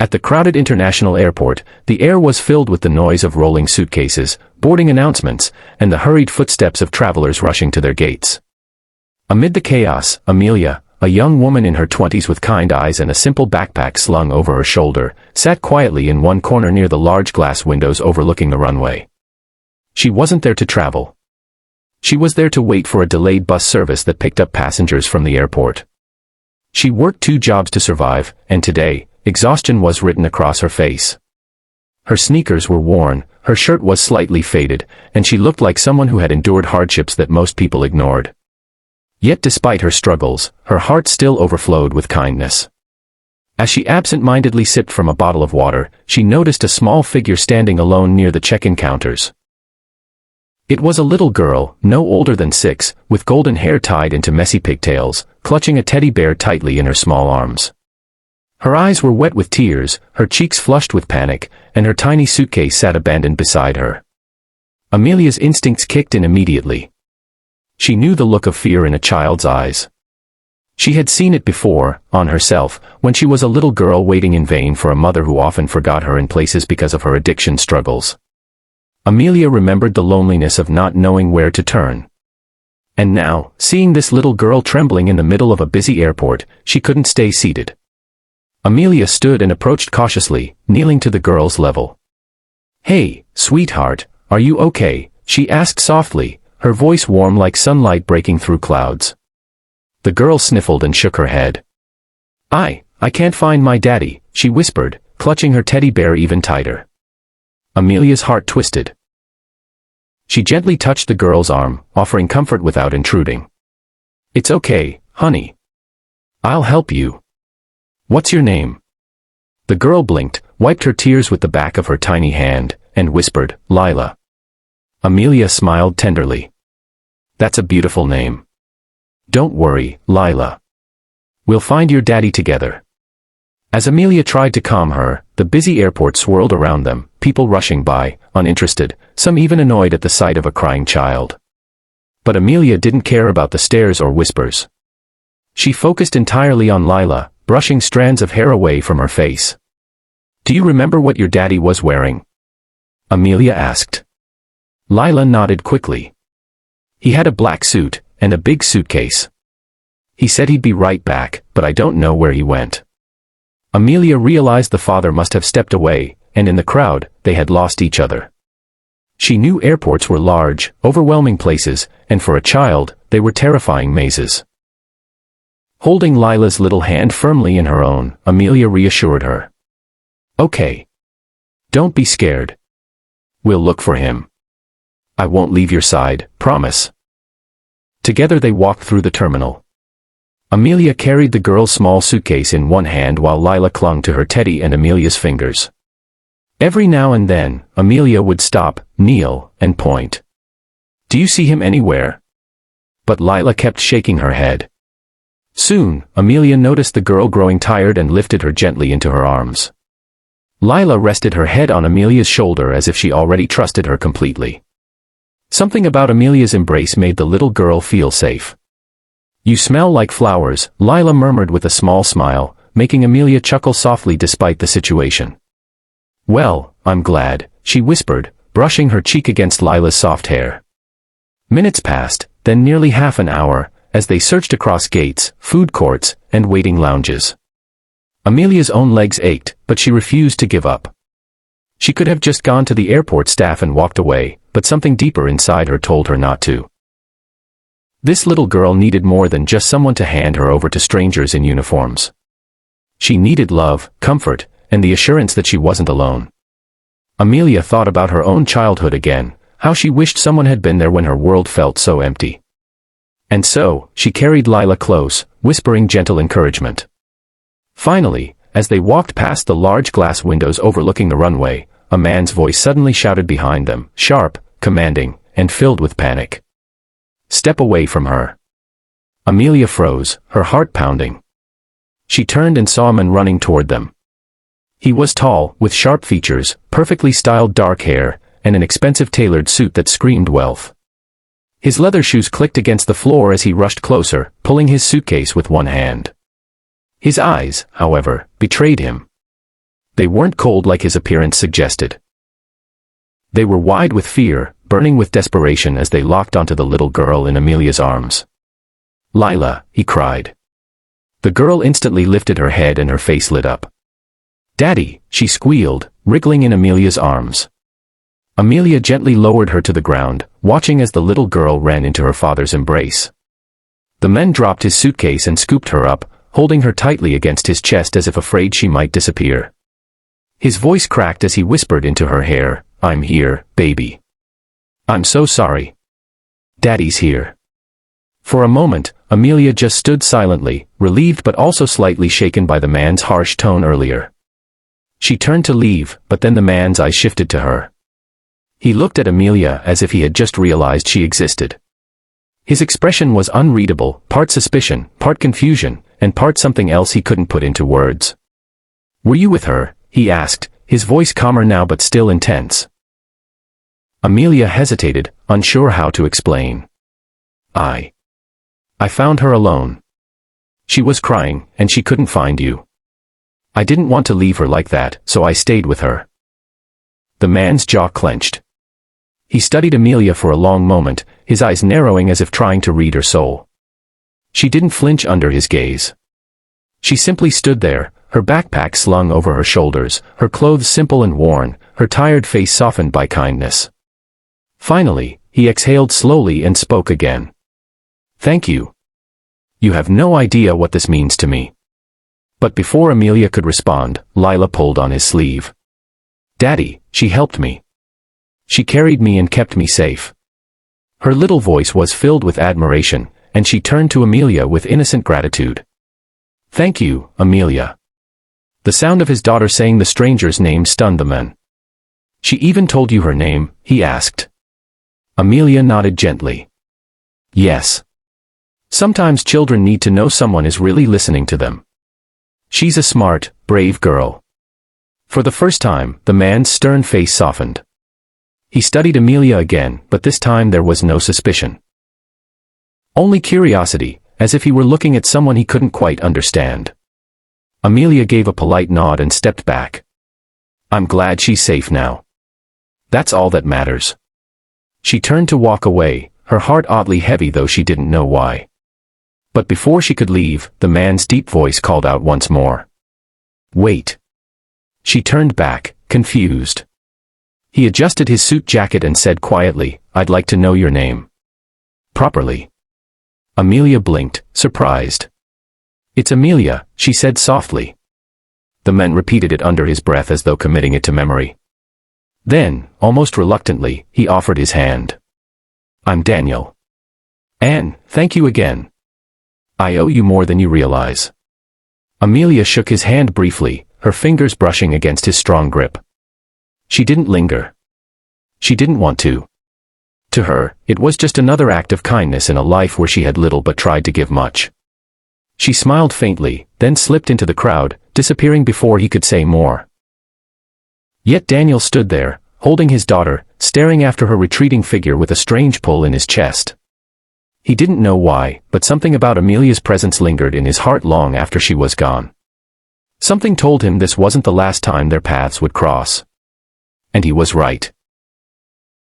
At the crowded international airport, the air was filled with the noise of rolling suitcases, boarding announcements, and the hurried footsteps of travelers rushing to their gates. Amid the chaos, Amelia, a young woman in her 20s with kind eyes and a simple backpack slung over her shoulder, sat quietly in one corner near the large glass windows overlooking the runway. She wasn't there to travel. She was there to wait for a delayed bus service that picked up passengers from the airport. She worked 2 jobs to survive, and today, exhaustion was written across her face. Her sneakers were worn, her shirt was slightly faded, and she looked like someone who had endured hardships that most people ignored. Yet despite her struggles, her heart still overflowed with kindness. As she absent-mindedly sipped from a bottle of water, she noticed a small figure standing alone near the check-in counters. It was a little girl, no older than 6, with golden hair tied into messy pigtails, clutching a teddy bear tightly in her small arms. Her eyes were wet with tears, her cheeks flushed with panic, and her tiny suitcase sat abandoned beside her. Amelia's instincts kicked in immediately. She knew the look of fear in a child's eyes. She had seen it before, on herself, when she was a little girl waiting in vain for a mother who often forgot her in places because of her addiction struggles. Amelia remembered the loneliness of not knowing where to turn. And now, seeing this little girl trembling in the middle of a busy airport, she couldn't stay seated. Amelia stood and approached cautiously, kneeling to the girl's level. "Hey, sweetheart, are you okay?" she asked softly, her voice warm like sunlight breaking through clouds. The girl sniffled and shook her head. I can't find my daddy," she whispered, clutching her teddy bear even tighter. Amelia's heart twisted. She gently touched the girl's arm, offering comfort without intruding. "It's okay, honey. I'll help you. What's your name?" The girl blinked, wiped her tears with the back of her tiny hand, and whispered, "Lila." Amelia smiled tenderly. "That's a beautiful name. Don't worry, Lila. We'll find your daddy together." As Amelia tried to calm her, the busy airport swirled around them, people rushing by, uninterested, some even annoyed at the sight of a crying child. But Amelia didn't care about the stares or whispers. She focused entirely on Lila, brushing strands of hair away from her face. "Do you remember what your daddy was wearing?" Amelia asked. Lila nodded quickly. "He had a black suit, and a big suitcase. He said he'd be right back, but I don't know where he went." Amelia realized the father must have stepped away, and in the crowd, they had lost each other. She knew airports were large, overwhelming places, and for a child, they were terrifying mazes. Holding Lila's little hand firmly in her own, Amelia reassured her. "Okay. Don't be scared. We'll look for him. I won't leave your side, promise." Together they walked through the terminal. Amelia carried the girl's small suitcase in one hand while Lila clung to her teddy and Amelia's fingers. Every now and then, Amelia would stop, kneel, and point. "Do you see him anywhere?" But Lila kept shaking her head. Soon, Amelia noticed the girl growing tired and lifted her gently into her arms. Lila rested her head on Amelia's shoulder as if she already trusted her completely. Something about Amelia's embrace made the little girl feel safe. "You smell like flowers," Lila murmured with a small smile, making Amelia chuckle softly despite the situation. "Well, I'm glad," she whispered, brushing her cheek against Lila's soft hair. Minutes passed, then nearly half an hour, as they searched across gates, food courts, and waiting lounges. Amelia's own legs ached, but she refused to give up. She could have just gone to the airport staff and walked away, but something deeper inside her told her not to. This little girl needed more than just someone to hand her over to strangers in uniforms. She needed love, comfort, and the assurance that she wasn't alone. Amelia thought about her own childhood again, how she wished someone had been there when her world felt so empty. And so, she carried Lila close, whispering gentle encouragement. Finally, as they walked past the large glass windows overlooking the runway, a man's voice suddenly shouted behind them, sharp, commanding, and filled with panic. "Step away from her." Amelia froze, her heart pounding. She turned and saw a man running toward them. He was tall, with sharp features, perfectly styled dark hair, and an expensive tailored suit that screamed wealth. His leather shoes clicked against the floor as he rushed closer, pulling his suitcase with one hand. His eyes, however, betrayed him. They weren't cold like his appearance suggested. They were wide with fear, burning with desperation as they locked onto the little girl in Amelia's arms. "Lila," he cried. The girl instantly lifted her head and her face lit up. "Daddy," she squealed, wriggling in Amelia's arms. Amelia gently lowered her to the ground, watching as the little girl ran into her father's embrace. The man dropped his suitcase and scooped her up, holding her tightly against his chest as if afraid she might disappear. His voice cracked as he whispered into her hair, "I'm here, baby. I'm so sorry. Daddy's here." For a moment, Amelia just stood silently, relieved but also slightly shaken by the man's harsh tone earlier. She turned to leave, but then the man's eyes shifted to her. He looked at Amelia as if he had just realized she existed. His expression was unreadable, part suspicion, part confusion, and part something else he couldn't put into words. "Were you with her?" he asked, his voice calmer now but still intense. Amelia hesitated, unsure how to explain. I found her alone. She was crying, and she couldn't find you. I didn't want to leave her like that, so I stayed with her." The man's jaw clenched. He studied Amelia for a long moment, his eyes narrowing as if trying to read her soul. She didn't flinch under his gaze. She simply stood there, her backpack slung over her shoulders, her clothes simple and worn, her tired face softened by kindness. Finally, he exhaled slowly and spoke again. "Thank you. You have no idea what this means to me." But before Amelia could respond, Lila pulled on his sleeve. "Daddy, she helped me. She carried me and kept me safe." Her little voice was filled with admiration, and she turned to Amelia with innocent gratitude. "Thank you, Amelia." The sound of his daughter saying the stranger's name stunned the man. "She even told you her name?" he asked. Amelia nodded gently. "Yes. Sometimes children need to know someone is really listening to them. She's a smart, brave girl." For the first time, the man's stern face softened. He studied Amelia again, but this time there was no suspicion. Only curiosity, as if he were looking at someone he couldn't quite understand. Amelia gave a polite nod and stepped back. "I'm glad she's safe now. That's all that matters." She turned to walk away, her heart oddly heavy though she didn't know why. But before she could leave, the man's deep voice called out once more. "Wait." She turned back, confused. He adjusted his suit jacket and said quietly, "I'd like to know your name." "Properly." Amelia blinked, surprised. "It's Amelia," she said softly. The man repeated it under his breath as though committing it to memory. Then, almost reluctantly, he offered his hand. "I'm Daniel. Anne, thank you again. I owe you more than you realize." Amelia shook his hand briefly, her fingers brushing against his strong grip. She didn't linger. She didn't want to. To her, it was just another act of kindness in a life where she had little but tried to give much. She smiled faintly, then slipped into the crowd, disappearing before he could say more. Yet Daniel stood there, holding his daughter, staring after her retreating figure with a strange pull in his chest. He didn't know why, but something about Amelia's presence lingered in his heart long after she was gone. Something told him this wasn't the last time their paths would cross. And he was right.